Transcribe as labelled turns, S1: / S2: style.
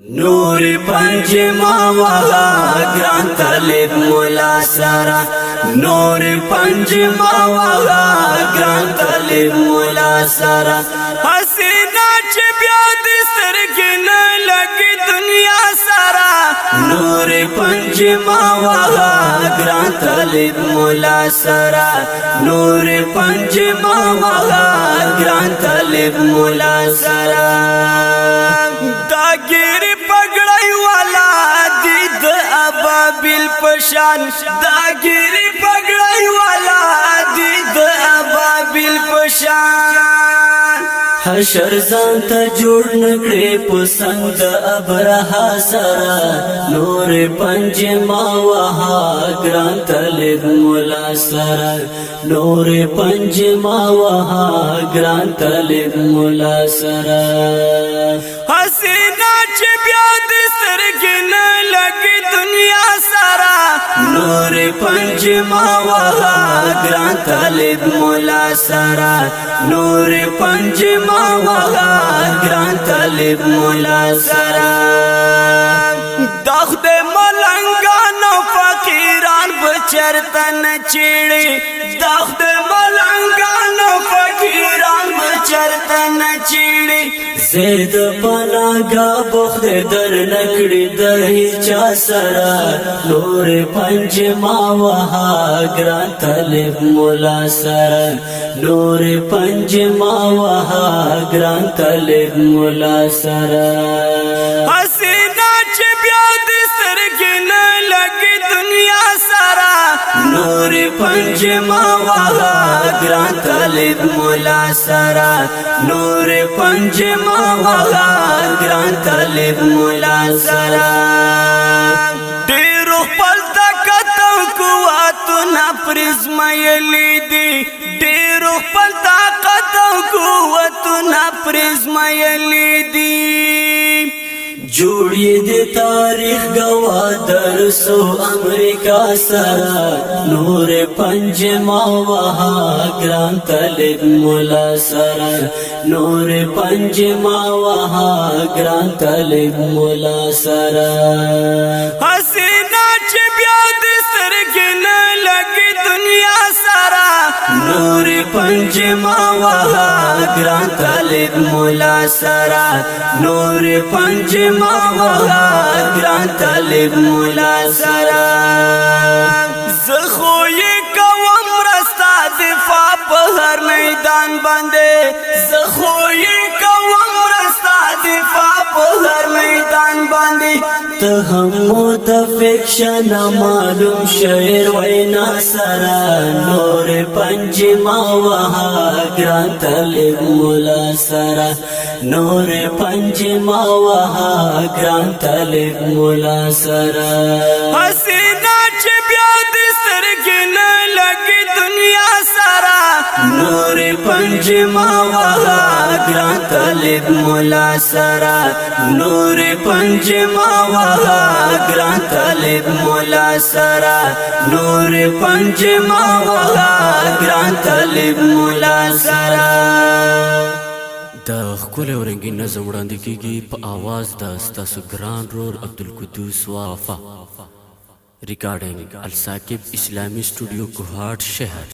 S1: نور پنجما والا گران طالب مولا سارا نور پنجما والا گران طالب مولا سارا حسینا چه بیا دسترگی نه لگی دنیا سارا نور پنجما والا گران طالب مولا سارا نور پنجما والا گران طالب مولا سارا داگیر پگڑائی والا دید ابابیل پشان داگیری پگڑائی والا دید ابابیل پشان حشر ځان ته جوړ نکړې پسند د ابرها سره نور پنجما وها ګران طالب مولا سره نور پنجما وها ګران طالب مولا سره حسینا چې بیا د سترګې نه لګي دنیا سره نور پنجما وها ګران طالب مولا سره نور پنجما وها ګران طالب مولا سره دخد ملنګانو فقیران بچرتن چیړي دخد ملنګانو فقیران بچرتن چیړي زید پناګا بخد در نکړي د هیچا سره نور پنجما وها ګران طالب مولا سره نور پنجما وها ګران طالب مولا سره حسینا چې بیا د سترګې نه لګي دنیا سره نور پنجما وها ګران طالب مولا سره نور پنجما وها ګران طالب مولا سره ډېر خپل طاقت او قوتونه پرزما یلی دي ډېر خپل طاقت او قوتونه پرزما یلی دي جوړی د تاریخ گوا درسو امریکا سره نور پنجما وها ګران طالب مولا سره نور پنجما وها ګران طالب مولا سره حسینا چې بیا د سترګې نه لګي دنیا سره نور پنجما وها ګران طالب مولا سره نور پنجما وها ګران طالب مولا سره زخو یې کوم رستا دفاع په هر میدان باندې زخو یې کوم رستا دفاع په هر میدان باندې ته هم متفکشن معلوم شعر وینا سره نور پنجما وها ګران طالب مولا سره نور پنجما وها ګران طالب مولا سره حسینا چې بیا د سترګې نه لګي دنیا سره نور پنجما وها ګران طالب مولا سره نور پنجما وها ګران طالب مولا سره نور پنجما وها ګران طالب مولا سره
S2: د ښکلي او رنګین نظم وړاندې کیږي په آواز د ستاسو ګران رور عبدالقدوس وافا ریکارډینګ الثاقب اسلامي سټوډیو کوهاټ شهر